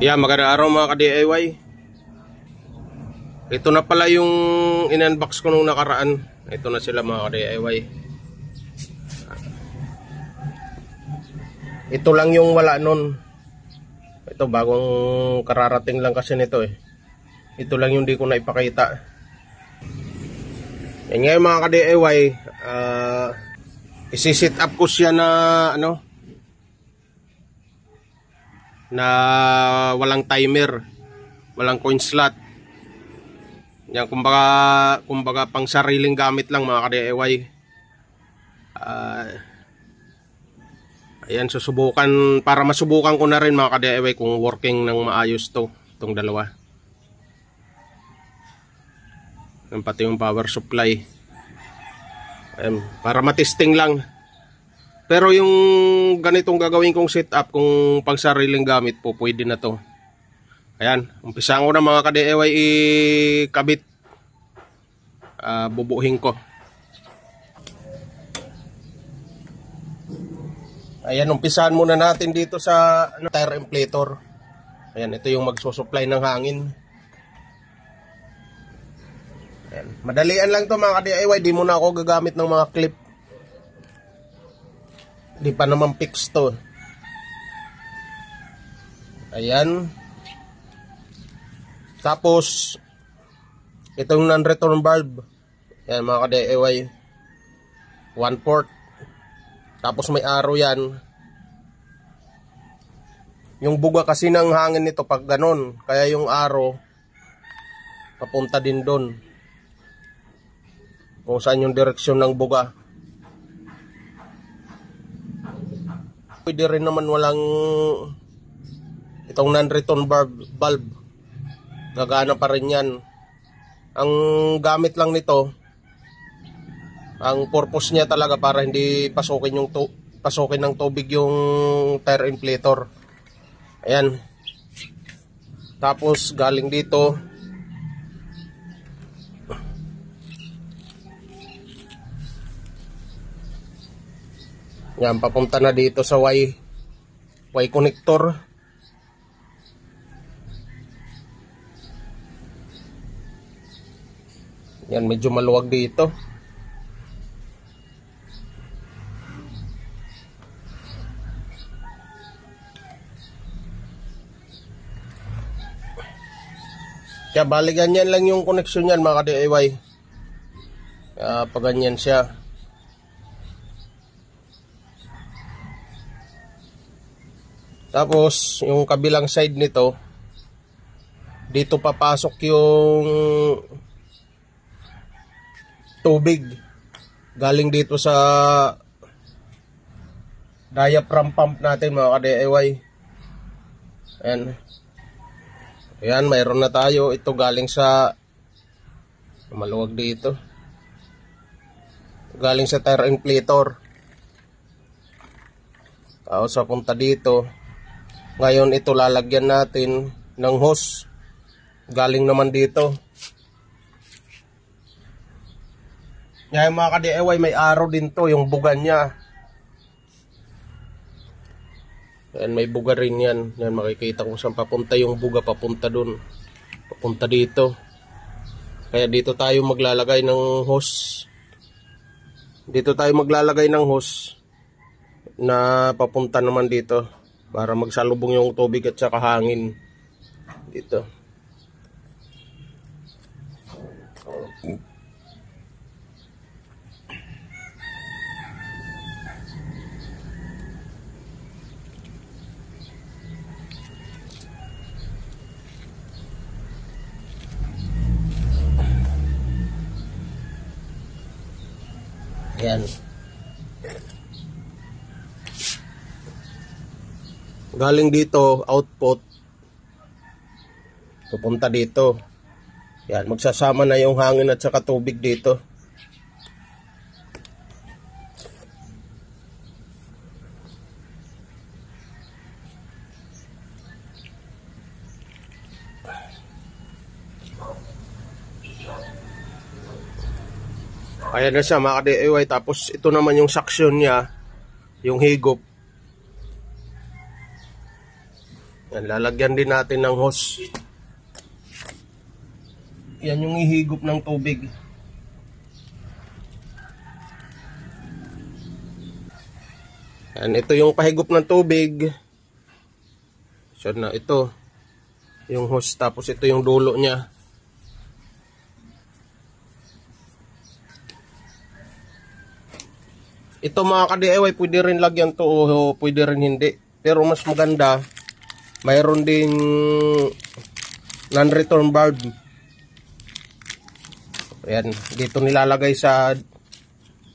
Yeah, magandang araw mga ka-DIY. Ito na pala yung in-unbox ko nung nakaraan. Ito na sila mga ka-DIY. Ito lang yung wala nun. Ito bagong kararating lang kasi nito eh. Ito lang yung di ko na ipakita. Yan ngayon mga ka-DIY, isi-set up ko siya na na walang timer, walang coin slot. Yan, kumbaga pang sariling gamit lang mga ka-DIY. Ayan, susubukan para masubukan ko na rin mga ka-DIY kung working ng maayos itong dalawa. Yan, pati yung power supply. Ayan, para matesting lang. Pero yung ganitong gagawin kong setup, kung pang sariling gamit po, pwede na to. Ayan, umpisahan ko na mga ka-DIY ikabit. Bubuhin ko. Ayan, umpisahan muna natin dito sa tire inflator. Ayan, ito yung magsusupply ng hangin. Ayan, madalian lang to mga ka-DIY, di muna ako gagamit ng mga clip. Di pa naman fix to. Ayan. Tapos itong non-return valve. Ayan mga ka-DIY, 1/4. Tapos may arrow yan. Yung buga kasi ng hangin nito pag ganon, kaya yung arrow papunta din doon kung saan yung direksyon ng buga. Pwede rin naman walang itong non-return valve, gagana pa rin yan. Ang gamit lang nito, ang purpose niya talaga para hindi pasukin ng tubig yung tire inflator. Ayan. Tapos galing dito, yan, papunta na dito sa Y connector. Yan, medyo maluwag dito. Kaya bali ganyan lang yung connection yan mga ka-DIY. Pag ganyan siya. Tapos yung kabilang side nito, dito papasok yung tubig galing dito sa diaphragm pump natin mga ka-DIY. Ayan. Ayan, mayroon na tayo. Ito galing sa maluwag dito, galing sa tire inflator. Tapos papunta dito. Ngayon ito lalagyan natin ng hose. Galing naman dito. Yan mga ka-DIY, may arrow din to, yung buga niya. Yan, may buga rin yan. Yan, makikita kung saan papunta yung buga, papunta dun. Papunta dito. Kaya dito tayo maglalagay ng hose. Dito tayo maglalagay ng hose na papunta naman dito para magsalubong yung tubig at saka hangin dito. Ayan. Galing dito, output, pupunta dito. Yan, magsasama na yung hangin at saka tubig dito. Ayan na siya mga ka-DIY. Tapos ito naman yung suction niya, yung higop. Yan, lalagyan din natin ng hose. Yan yung ihigop ng tubig. Yan, ito yung pahigop ng tubig. So na ito yung hose, tapos ito yung dulo niya. Ito mga ka-DIY, pwede rin lagyan to o pwede rin hindi. Pero mas maganda, mayroon ding non-return valve. Ayan, dito nilalagay sa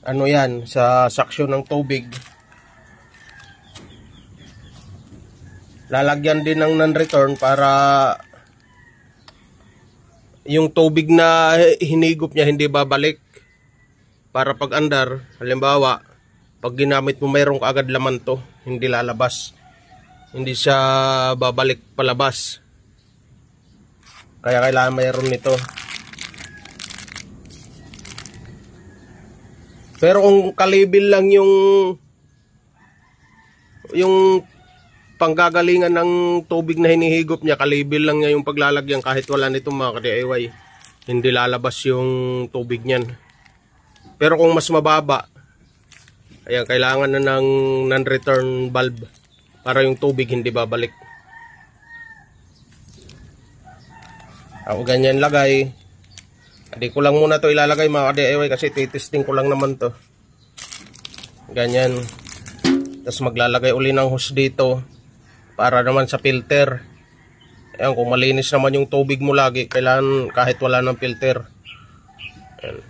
ano yan, sa suction ng tubig. Lalagyan din ng non-return para yung tubig na hinigop niya hindi babalik. Para pag andar, halimbawa, pag ginamit mo mayroong kaagad laman to, hindi lalabas. Hindi siya babalik palabas. Kaya kailangan mayroon nito. Pero kung kalibil lang yung panggagalingan ng tubig na hinihigop niya, kalibil lang niya yung paglalagyan, kahit wala nito mga ka-DIY, hindi lalabas yung tubig niyan. Pero kung mas mababa, ayan, kailangan na ng non-return valve para yung tubig hindi babalik. Ako ganyan lagay. Hindi ko lang muna to ilalagay mga ka-DIY kasi titesting ko lang naman to. Ganyan. Tapos maglalagay uli ng hose dito para naman sa filter. Ayan, kung malinis naman yung tubig mo lagi, kailangan kahit wala ng filter. Ayan.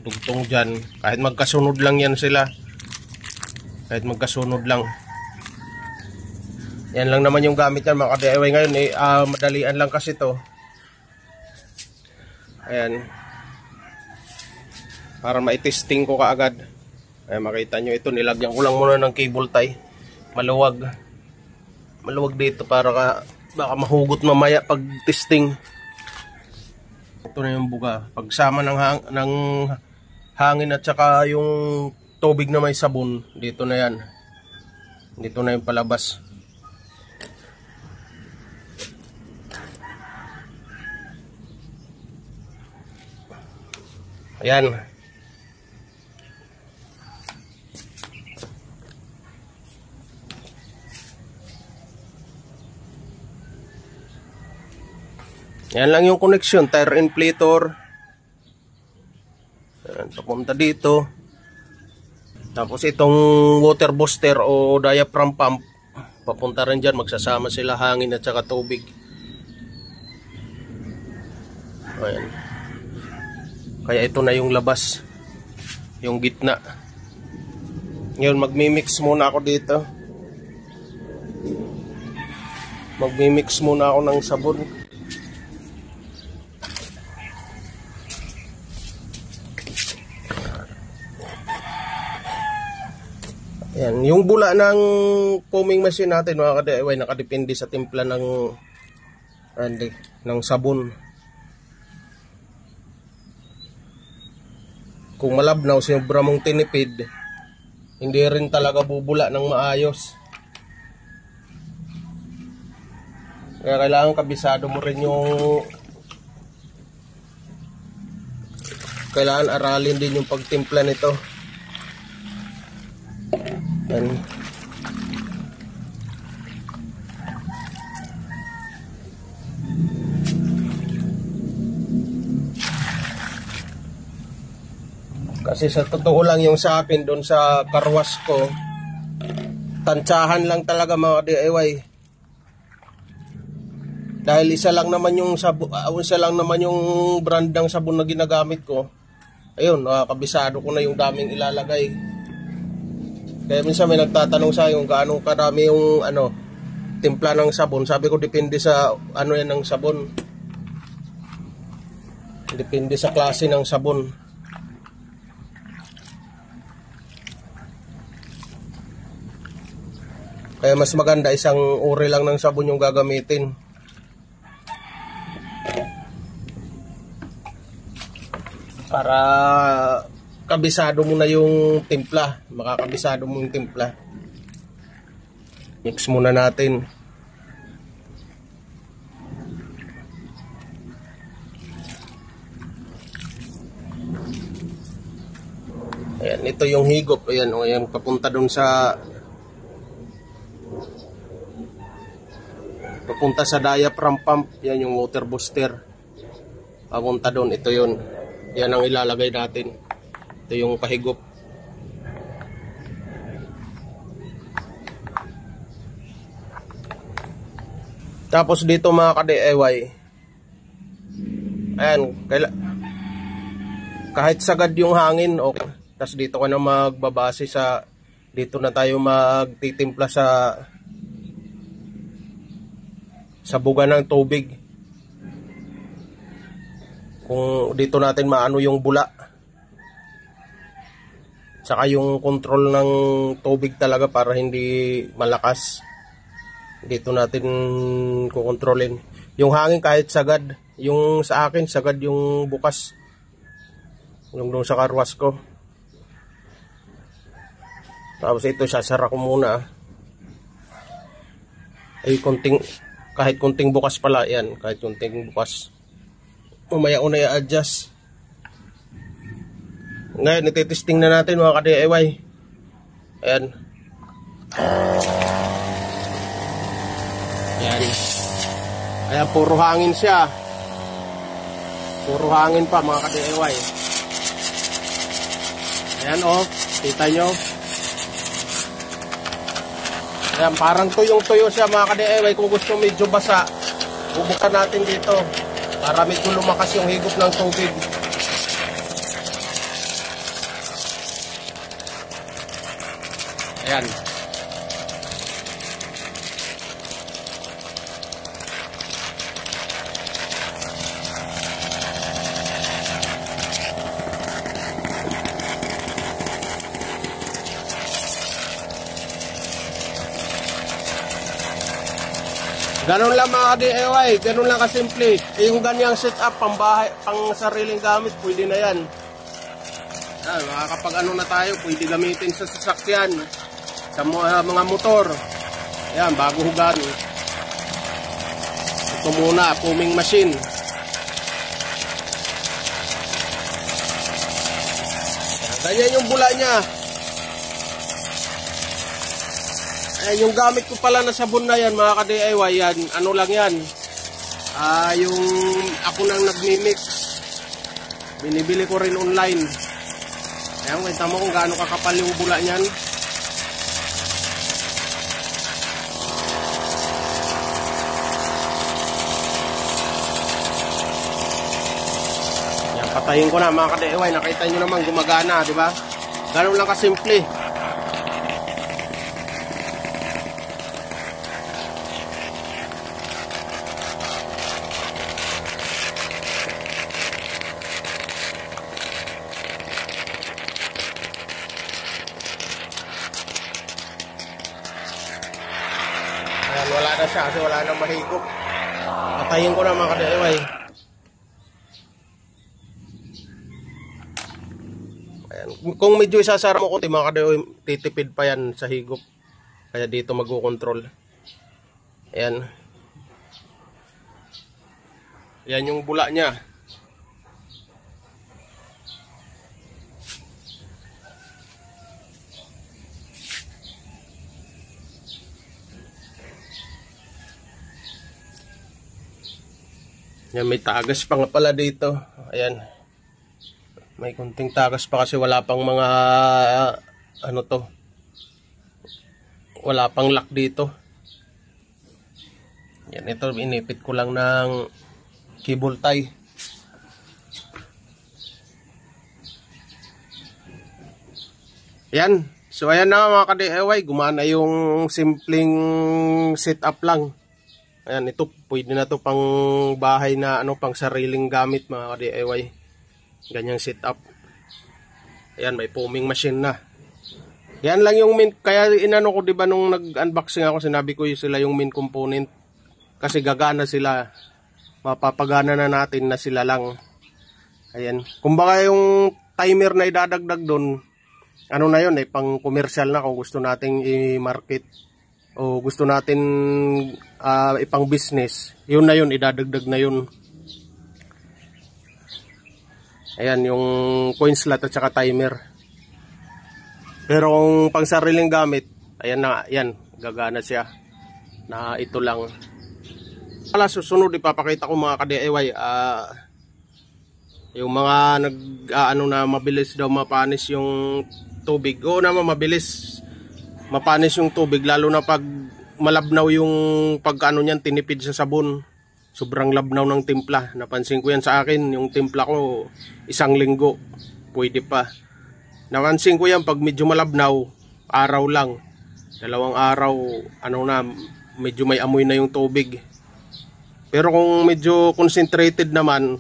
Dugtong dyan. Kahit magkasunod lang yan sila. Kahit magkasunod lang. Yan lang naman yung gamit yan mga ka-DIY ngayon. Madalian lang kasi to. Ayan. Para maitesting ko kaagad. Ayan, makita nyo ito. Nilagyan ko lang muna ng cable tie. Maluwag. Maluwag dito para baka mahugot mamaya pag testing. Ito na yung buga. Pagsama ng hangin at saka yung tubig na may sabon, dito na yan. Dito na yung palabas. Ayan. Yan lang yung connection, tire inflator. Ayan, papunta dito. Tapos itong water booster o diaphragm pump, papunta rin dyan. Magsasama sila hangin at saka tubig. Ayan. Kaya ito na yung labas, yung gitna. Ngayon magmi-mix muna ako dito. Magmi-mix muna ako ng sabon. Ayan, yung bula ng foaming machine natin mga ka-DIY, nakadepende sa timpla ng sabon. Kung malabnaw, sobra mong tinipid, hindi rin talaga bubula ng maayos. Kaya kailangan kabisado mo rin yung kailangan aralin din yung pagtimpla nito. Yan. Kasi sa totoo lang yung sa akin doon sa karwas ko, tantsahan lang talaga mga DIY. Dahil isa lang naman yung brand ng sabon na ginagamit ko. Ayun, kabisado ko na yung daming ilalagay. Kaya minsan may nagtatanong sa akin kung gaano karami yung timpla ng sabon. Sabi ko depende sa yan ng sabon. Depende sa klase ng sabon. Kaya mas maganda isang uri lang ng sabon yung gagamitin. para kabisado mo na yung timpla, makakabisado mo yung timpla. Mix muna natin. Ayan, ito yung higop. Ayan, ayan, papunta dun sa diaphragm pump. Yan yung water booster. Papunta dun, ito yun. Yan ang ilalagay natin. Ito yung pahigop. Tapos dito mga ka-DIY, ayan, kahit sagad yung hangin, okay. Tapos dito ka na magbabase sa, dito na tayo magtitimpla sa buga ng tubig. Kung dito natin maano yung bula. Saka yung control ng tubig talaga para hindi malakas. Dito natin kukontrolin. Yung hangin kahit sagad. Yung sa akin sagad yung bukas. Yung doon sa karwas ko. Tapos ito sasara ko muna. Ay kahit kunting bukas pala yan. Kahit kunting bukas. Umaya ko na i-adjust. Ngayon ititesting na natin mga ka-DIY. Ayan. Ayan. Ayan, puro hangin siya. Puro hangin pa mga ka-DIY. Ayan o, kita nyo. Ayan, parang tuyong-tuyo siya mga ka-DIY. Kung gusto medyo basa, bubuksan natin dito para medyo lumakas yung higop ng tubig. Ayan. Ganun lang mga DIY, ganun lang kasimple. Yung ganyang setup pang bahay, pang sariling gamit, pwede na yan. Yan, makakapag ano na tayo, pwede gamitin sa sasakyan, sa mga motor. Yan, bago hugan. Ito muna, foaming machine. Ganyan yung bula niya. Yung gamit ko pala na sabon na yan mga ka-DIY, yan, ano lang yan, yung ako nang nagmi-mix, binibili ko rin online. Ayan, kita mo kung gaano kakapal yung bula niyan. Yan, patayin ko na mga ka-DIY, nakita nyo naman gumagana, di ba? Ganun lang kasimple. Wala na siya kasi wala nang mahigop. Patayin ko na mga ka-DIY. Ayan. Kung medyo isasara mo konti mga ka-DIY, titipid pa yan sa higop. Kaya dito mag-control. Ayan. Ayan yung bula niya. Yan, may tagas pa nga pala dito. Ayan. May kunting tagas pa kasi wala pang mga ano to. Wala pang lock dito. Yan, ito inipit ko lang ng cable tie. Yan. So ayan na mga ka-DIY, gumana yung simpleng setup lang. Ayan, ito pwede na to pang bahay na ano, pang sariling gamit mga ka-DIY. Ganyang setup. Ayan, may foaming machine na. Yan lang yung main, kaya inano ko 'di ba nung nag-unboxing ako, sinabi ko sila yung main component kasi gagana sila. Mapapagana na natin na sila lang. Ayan. Kumbaga yung timer na idadagdag doon, ano na yun, pang commercial na kung gusto nating i-market o gusto natin ipang business. Yun na yun, idadagdag na yun. Ayan, yung coin slot at saka timer. Pero kung pang sariling gamit, ayan na, ayan, gagana siya. Na ito lang. Pala susunod ipapakita ko mga ka-DIY, yung mga ano na mabilis daw mapanis yung tubig. Oo naman, mabilis mapanis yung tubig, lalo na pag malabnaw yung pagkano niyan, tinipid sa sabon. Sobrang labnaw ng timpla. Napansin ko yan sa akin, yung timpla ko 1 linggo, pwede pa. Napansin ko yan pag medyo malabnaw, araw lang, 2 araw, ano na, medyo may amoy na yung tubig. Pero kung medyo concentrated naman,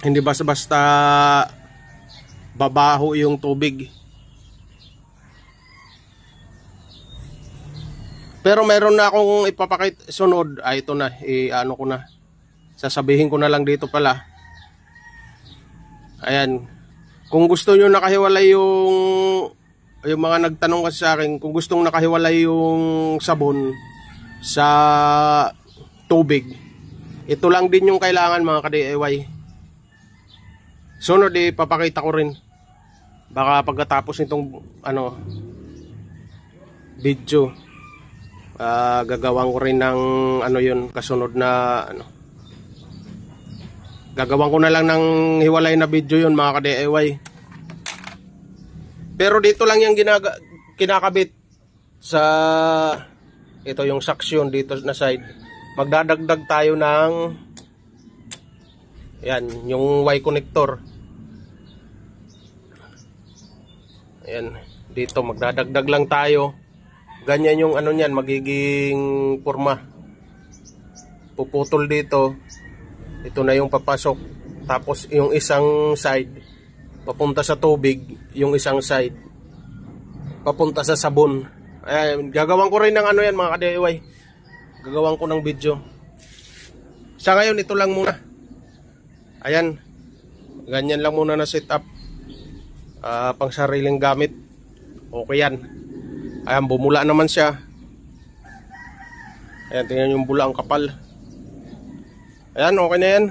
hindi basta-basta babaho yung tubig. Pero meron na akong ipapakita sunod. Ito na, ano ko na. Sasabihin ko na lang dito pala. Ayan. Kung gusto nyo nakahiwalay yung mga nagtanong kasi sa akin, kung gustong nakahiwalay yung sabon sa tubig, ito lang din yung kailangan mga ka-DIY. Sunod papakita ko rin. Baka pagkatapos nitong video, gagawin ko rin ng yun, kasunod na gagawin ko na lang ng hiwalay na video yun mga ka-DIY. Pero dito lang yung kinakabit sa ito, yung suction dito na side. Magdadagdag tayo ng yan, yung Y connector. Ayan, dito magdadagdag lang tayo. Ganyan yung niyan, magiging forma. Puputol dito. Ito na yung papasok. Tapos yung isang side papunta sa tubig, yung isang side papunta sa sabon. Ayan, gagawan ko rin ng yan mga ka-DIY. Gagawan ko ng video. Sa ngayon ito lang muna. Ayan. Ganyan lang muna na setup. Pang sariling gamit. Okay yan. Ayan, bumula naman siya. Ayan, tingnan yung bula, ang kapal. Ayan, okay na yan.